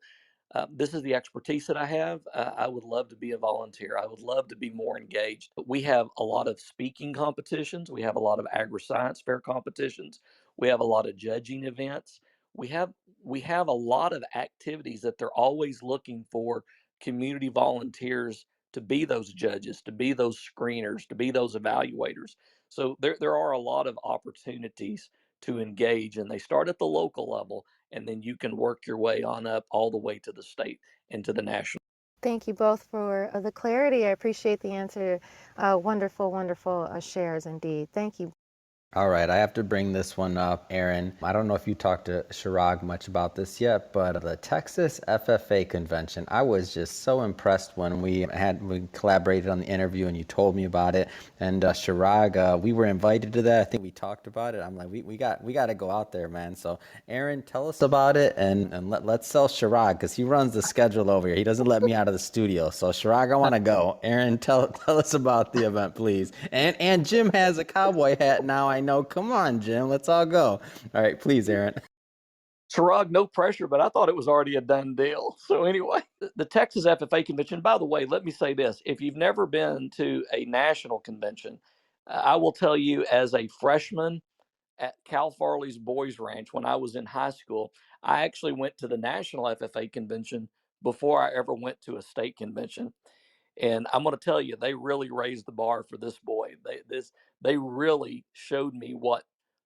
this is the expertise that I have. I would love to be a volunteer. I would love to be more engaged. We have a lot of speaking competitions. We have a lot of agri-science fair competitions. We have a lot of judging events. We have we have a lot of activities that they're always looking for community volunteers to be those judges, to be those screeners, to be those evaluators. So there are a lot of opportunities to engage, and they start at the local level, and then you can work your way on up all the way to the state and to the national. Thank you both for the clarity. I appreciate the answer. Wonderful, wonderful shares indeed. Thank you. All right, I have to bring this one up, Aaron. I don't know if you talked to Chirag much about this yet, but the Texas FFA Convention, I was just so impressed when we collaborated on the interview and you told me about it. And Chirag, we were invited to that. I think we talked about it. I'm like, we got to go out there, man. So Aaron, tell us about it, and let's sell Chirag because he runs the schedule over here. He doesn't let me out of the studio. So Chirag, I want to go. Aaron, tell us about the event, please. And Jim has a cowboy hat now. I know. Come on, Jim. Let's all go. All right, please, Aaron. Chirag, no pressure, but I thought it was already a done deal. So anyway, the Texas FFA Convention, by the way, let me say this. If you've never been to a national convention, I will tell you as a freshman at Cal Farley's Boys Ranch when I was in high school, I actually went to the national FFA convention before I ever went to a state convention. And I'm going to tell you, they really raised the bar for this boy. They really showed me what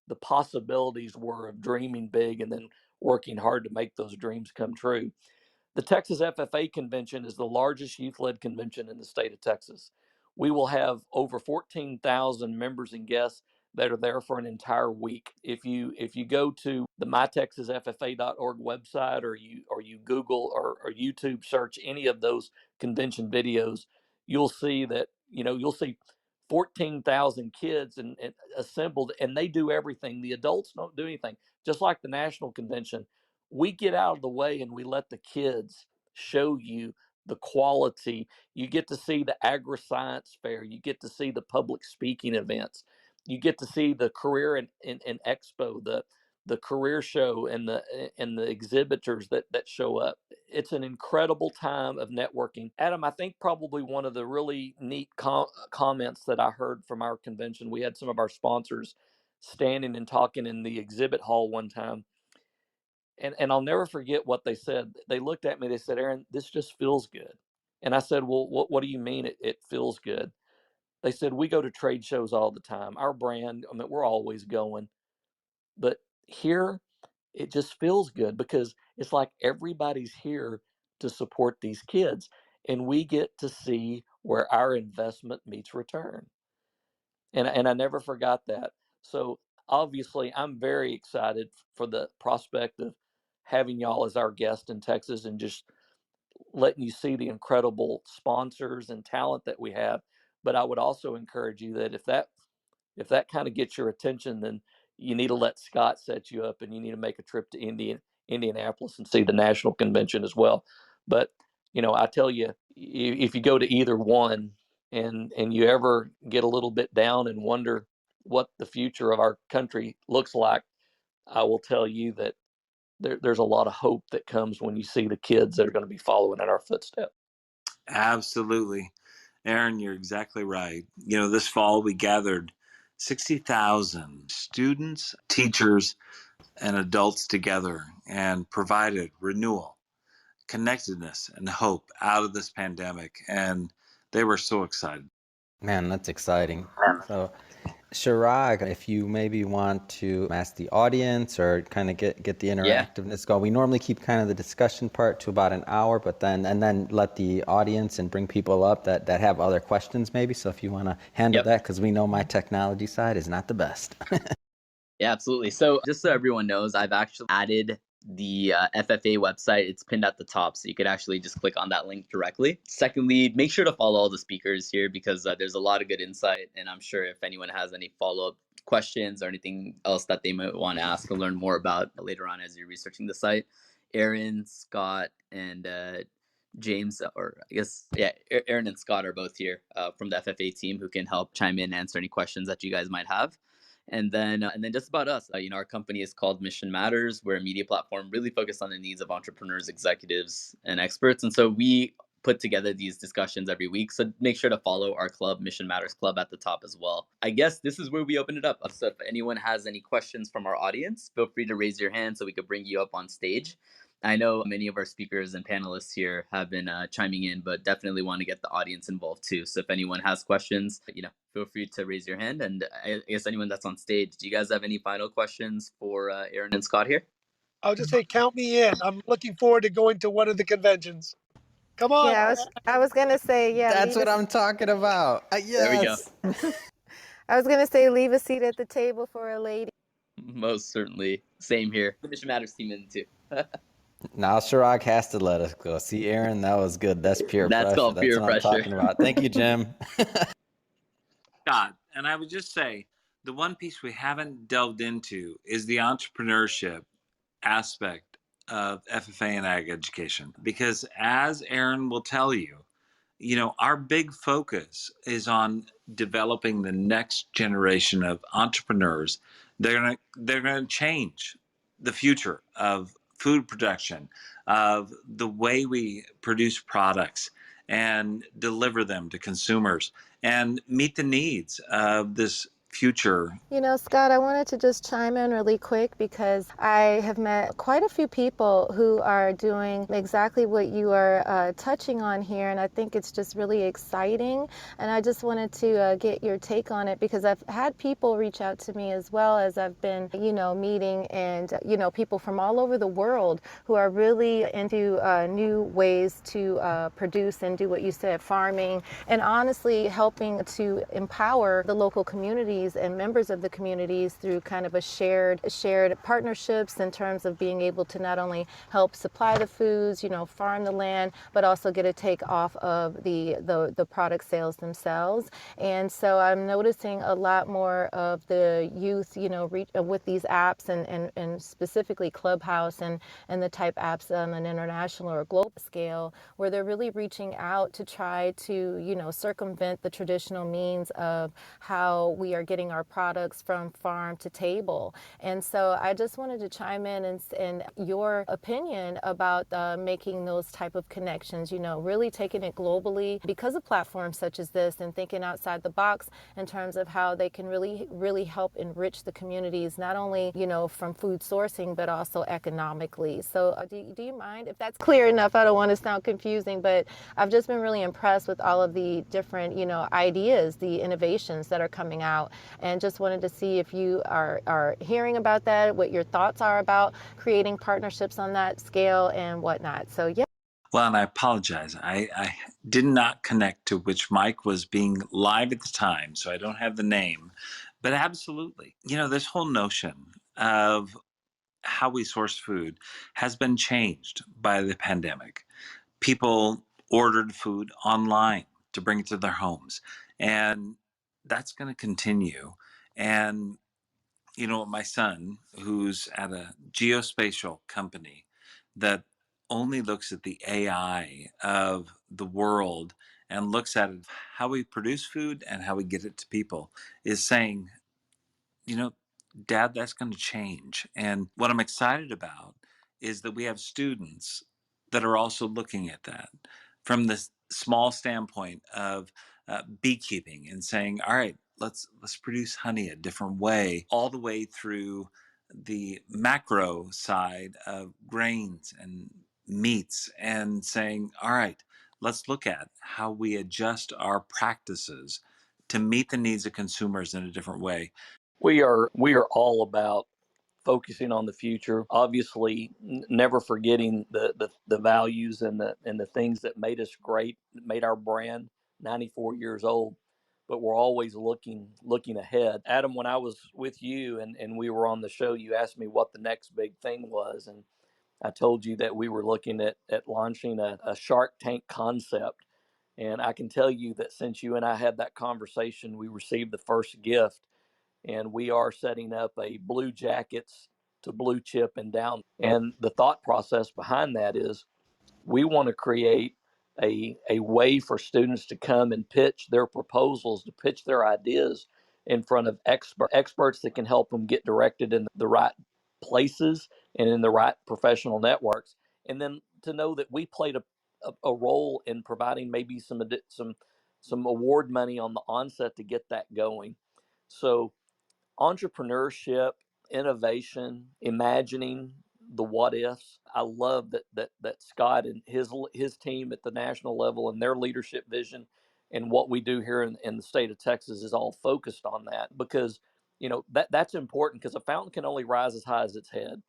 the possibilities were of dreaming big and then working hard to make those dreams come true. The Texas FFA Convention is the largest youth led convention in the state of Texas. We will have over 14,000 members and guests that are there for an entire week. If you go to the mytexasffa.org website, or you Google or YouTube search any of those convention videos, you'll see that you'll see 14,000 kids and assembled, and they do everything. The adults don't do anything. Just like the national convention, we get out of the way and we let the kids show you the quality. You get to see the agri-science fair. You get to see the public speaking events. You get to see the career and expo, the career show, and the exhibitors that show up. It's an incredible time of networking. Adam, I think probably one of the really neat comments that I heard from our convention, we had some of our sponsors standing and talking in the exhibit hall one time, and I'll never forget what they said. They looked at me, they said, "Aaron, this just feels good." And I said, "Well, what do you mean it feels good?" They said, "We go to trade shows all the time. Our brand, I mean, we're always going. But here, it just feels good because it's like everybody's here to support these kids. And we get to see where our investment meets return." And I never forgot that. So obviously, I'm very excited for the prospect of having y'all as our guest in Texas and just letting you see the incredible sponsors and talent that we have. But I would also encourage you that if that kind of gets your attention, then you need to let Scott set you up, and you need to make a trip to Indianapolis and see the national convention as well. But I tell you, if you go to either one, and you ever get a little bit down and wonder what the future of our country looks like, I will tell you that there's a lot of hope that comes when you see the kids that are going to be following in our footsteps. Absolutely. Aaron, you're exactly right. This fall we gathered 60,000 students, teachers, and adults together and provided renewal, connectedness, and hope out of this pandemic. And they were so excited. Man, that's exciting. So, Chirag, if you maybe want to ask the audience or kind of get the Yeah, interactiveness going, we normally keep kind of the discussion part to about an hour, but then let the audience and bring people up that have other questions maybe. So if you want to handle yep. that, because we know my technology side is not the best. Yeah, absolutely. So, just so everyone knows, I've actually added the FFA website. It's pinned at the top, so you could actually just click on that link directly. Secondly, make sure to follow all the speakers here because there's a lot of good insight, and I'm sure if anyone has any follow up questions or anything else that they might want to ask or learn more about later on as you're researching the site, Aaron, Scott, and James, or I guess, yeah, Aaron and Scott are both here from the FFA team who can help chime in and answer any questions that you guys might have. And then just about us, our company is called Mission Matters. We're a media platform really focused on the needs of entrepreneurs, executives, and experts. And so we put together these discussions every week. So make sure to follow our club, Mission Matters Club, at the top as well. I guess this is where we open it up. So if anyone has any questions from our audience, feel free to raise your hand so we could bring you up on stage. I know many of our speakers and panelists here have been chiming in, but definitely want to get the audience involved too. So if anyone has questions, feel free to raise your hand. And I guess anyone that's on stage, do you guys have any final questions for Aaron and Scott here? I'll just say, count me in. I'm looking forward to going to one of the conventions. Come on. Yeah, I was gonna say, yeah, That's what I'm talking about. There we go. Yes. I was gonna say, leave a seat at the table for a lady. Most certainly. Same here. The Mission Matters team in too. Now Chirag has to let us go. See, Aaron, that was good. That's peer That's pressure. called That's peer what I'm pressure. talking about. Thank you, Jim. Scott, and I would just say the one piece we haven't delved into is the entrepreneurship aspect of FFA and ag education. Because as Aaron will tell you, our big focus is on developing the next generation of entrepreneurs. They're going to change the future of food production, of the way we produce products and deliver them to consumers and meet the needs of this future. Scott, I wanted to just chime in really quick because I have met quite a few people who are doing exactly what you are touching on here, and I think it's just really exciting. And I just wanted to get your take on it because I've had people reach out to me as well as I've been, meeting and, people from all over the world who are really into new ways to produce and do what you said, farming, and honestly helping to empower the local communities and members of the communities through kind of a shared partnerships in terms of being able to not only help supply the foods, farm the land, but also get a take off of the product sales themselves. And so I'm noticing a lot more of the youth, with these apps and specifically Clubhouse and the type apps on an international or global scale, where they're really reaching out to try to, circumvent the traditional means of how we are getting our products from farm to table. And so I just wanted to chime in and your opinion about making those type of connections, really taking it globally because of platforms such as this and thinking outside the box in terms of how they can really, really help enrich the communities, not only, from food sourcing, but also economically. So do you mind if that's clear enough? I don't want to sound confusing, but I've just been really impressed with all of the different, ideas, the innovations that are coming out, and just wanted to see if you are hearing about that, what your thoughts are about creating partnerships on that scale and whatnot. So yeah. Well, and I apologize. I did not connect to which mic was being live at the time, so I don't have the name. But absolutely, this whole notion of how we source food has been changed by the pandemic. People ordered food online to bring it to their homes. And that's going to continue. And, my son, who's at a geospatial company that only looks at the AI of the world and looks at it, how we produce food and how we get it to people, is saying, you know, Dad, that's going to change. And what I'm excited about is that we have students that are also looking at that from the small standpoint of beekeeping and saying, all right, let's produce honey a different way, all the way through the macro side of grains and meats, and saying, all right, let's look at how we adjust our practices to meet the needs of consumers in a different way. We are all about focusing on the future. Obviously, never forgetting the values and the things that made us great, made our brand 94 years old. But we're always looking ahead. Adam, when I was with you and we were on the show, you asked me what the next big thing was, and I told you that we were looking at launching a Shark Tank concept. And I can tell you that since you and I had that conversation, we received the first gift, and we are setting up a blue jackets to blue chip endowment. And the thought process behind that is we want to create a way for students to come and pitch their proposals, to pitch their ideas in front of experts that can help them get directed in the right places and in the right professional networks. And then to know that we played a role in providing maybe some award money on the onset to get that going. So entrepreneurship, innovation, imagining the what ifs. I love that Scott and his team at the national level and their leadership vision and what we do here in the state of Texas is all focused on that, because that's important, because a fountain can only rise as high as its head.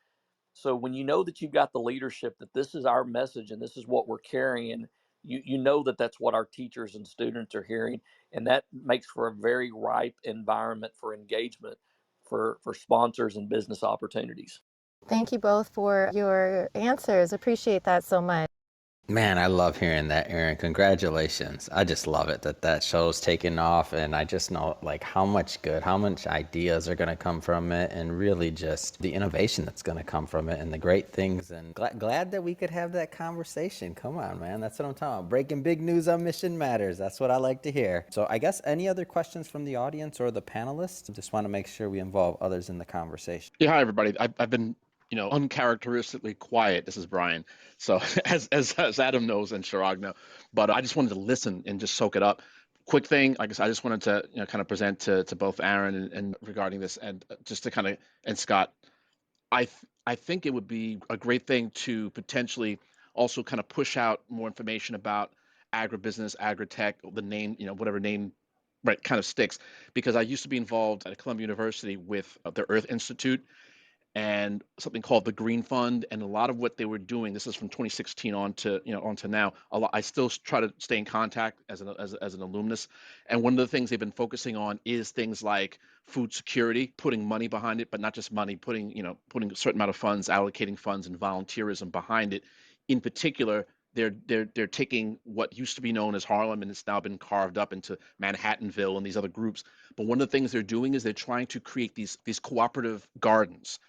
So when you know that you've got the leadership, that this is our message and this is what we're carrying, you know that that's what our teachers and students are hearing, and that makes for a very ripe environment for engagement for sponsors and business opportunities. Thank you both for your answers. Appreciate that so much. Man, I love hearing that, Aaron. Congratulations. I just love it that show's taking off, and I just know like how much ideas are going to come from it, and really just the innovation that's going to come from it and the great things. And glad that we could have that conversation. Come on, man. That's what I'm talking about. Breaking big news on Mission Matters. That's what I like to hear. So I guess any other questions from the audience or the panelists? Just want to make sure we involve others in the conversation. Yeah, hi everybody. I've been, uncharacteristically quiet. This is Brian. So as Adam knows and Chirag know, but I just wanted to listen and just soak it up. Quick thing, I guess I just wanted to, kind of present to both Aaron and regarding this, and just to kind of, and Scott, I think it would be a great thing to potentially also kind of push out more information about agribusiness, agritech, the name, whatever name, right, kind of sticks, because I used to be involved at Columbia University with the Earth Institute and something called the Green Fund, and a lot of what they were doing. This is from 2016 on to on to now. I still try to stay in contact as an alumnus, and one of the things they've been focusing on is things like food security, putting money behind it, but not just money, putting a certain amount of funds, allocating funds, and volunteerism behind it. In particular, they're taking what used to be known as Harlem, and it's now been carved up into Manhattanville and these other groups. But one of the things they're doing is they're trying to create these cooperative gardens.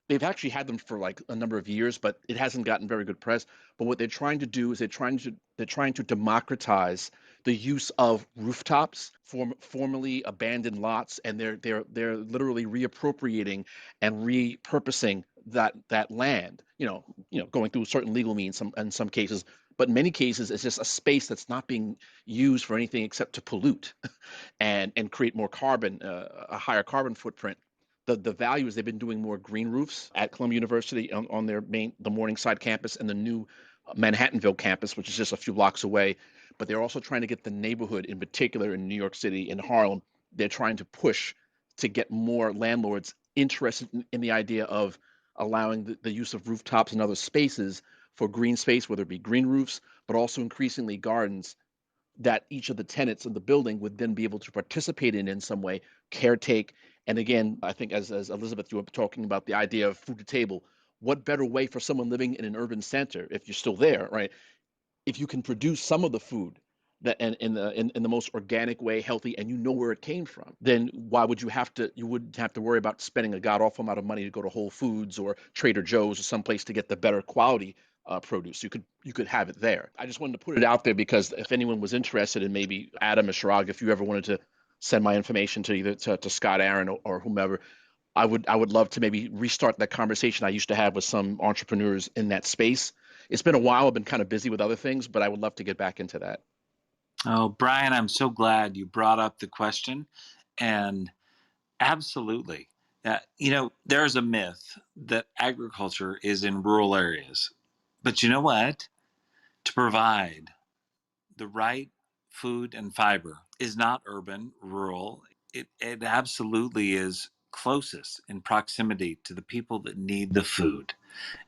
They've actually had them for like a number of years, but it hasn't gotten very good press. But what they're trying to do is they're trying to democratize the use of rooftops, formerly abandoned lots, and they're literally reappropriating and repurposing that land. Going through certain legal means in some cases, but in many cases it's just a space that's not being used for anything except to pollute and create more carbon, a higher carbon footprint. The value is they've been doing more green roofs at Columbia University on the Morningside campus and the new Manhattanville campus, which is just a few blocks away. But they're also trying to get the neighborhood, in particular in New York City, in Harlem, they're trying to push to get more landlords interested in the idea of allowing the use of rooftops and other spaces for green space, whether it be green roofs, but also increasingly gardens that each of the tenants of the building would then be able to participate in some way, caretake. And again, I think as Elizabeth, you were talking about the idea of food to table, what better way for someone living in an urban center, if you're still there, right, if you can produce some of the food that in the most organic way, healthy, and you know where it came from, then why would you wouldn't have to worry about spending a god awful amount of money to go to Whole Foods or Trader Joe's or someplace to get the better quality produce. You could have it there. I just wanted to put it out there because if anyone was interested in, maybe Adam or Chirag, if you ever wanted to send my information to either to Scott, Aaron, or whomever, I would love to maybe restart that conversation I used to have with some entrepreneurs in that space. It's been a while. I've been kind of busy with other things, but I would love to get back into that. Oh, Brian, I'm so glad you brought up the question. And absolutely. There's a myth that agriculture is in rural areas. But you know what? To provide the right food and fiber is not urban, rural. It absolutely is closest in proximity to the people that need the food.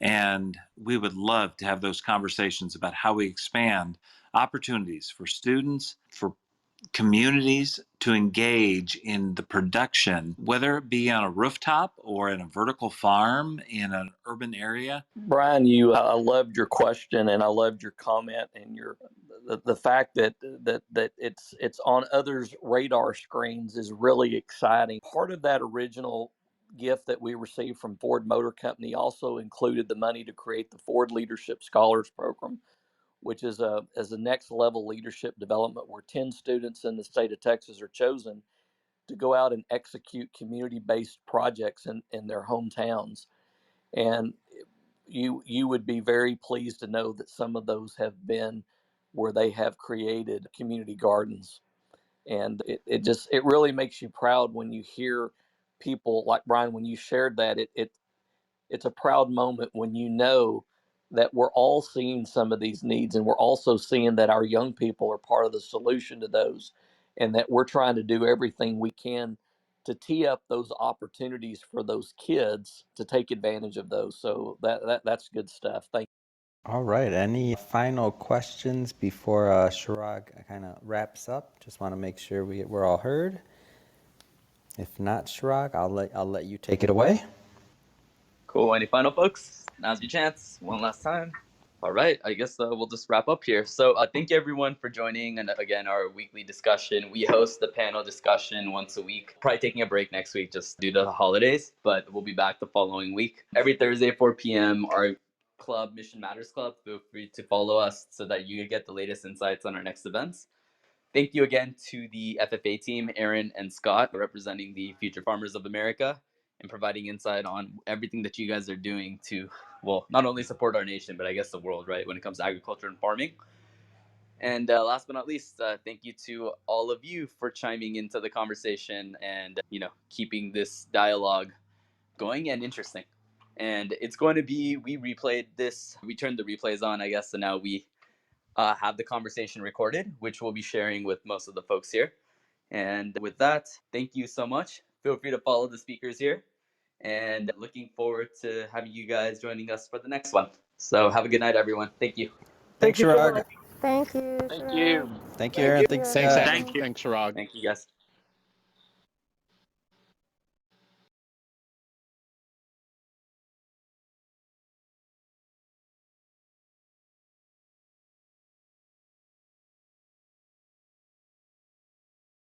And we would love to have those conversations about how we expand opportunities for students, for communities to engage in the production, whether it be on a rooftop or in a vertical farm in an urban area. Brian, I loved your question and I loved your comment and the fact that it's on others' radar screens is really exciting. Part of that original gift that we received from Ford Motor Company also included the money to create the Ford Leadership Scholars Program, which is a next level leadership development where 10 students in the state of Texas are chosen to go out and execute community-based projects in their hometowns. And you would be very pleased to know that some of those have been where they have created community gardens. And it really makes you proud when you hear people like Brian, when you shared that, it's a proud moment when you know that we're all seeing some of these needs and we're also seeing that our young people are part of the solution to those, and that we're trying to do everything we can to tee up those opportunities for those kids to take advantage of those. So that's good stuff. Thank you. All right. Any final questions before Chirag kind of wraps up? Just want to make sure we're all heard. If not, Chirag, I'll let you take it away. Cool. Any final folks? Now's your chance. One last time. All right. I guess we'll just wrap up here. So thank you everyone for joining. And again, our weekly discussion. We host the panel discussion once a week. Probably taking a break next week just due to the holidays, but we'll be back the following week. Every Thursday, 4 p.m., our club, Mission Matters Club. Feel free to follow us so that you get the latest insights on our next events. Thank you again to the FFA team, Aaron and Scott, representing the Future Farmers of America and providing insight on everything that you guys are doing to, well, not only support our nation, but I guess the world, right, when it comes to agriculture and farming. And last but not least, thank you to all of you for chiming into the conversation and, keeping this dialogue going and interesting. And it's going to be, we replayed this, we turned the replays on, I guess, so now we have the conversation recorded, which we'll be sharing with most of the folks here. And with that, thank you so much. Feel free to follow the speakers here. And looking forward to having you guys joining us for the next one. So have a good night, everyone. Thank you. Thanks, Thank you so Chirag. much. Thank you. Thank Chirag. you. Thank you, Aaron. Thanks, Thanks, Scott. Adam. Thank you. Thanks, Chirag. Thank you, guys.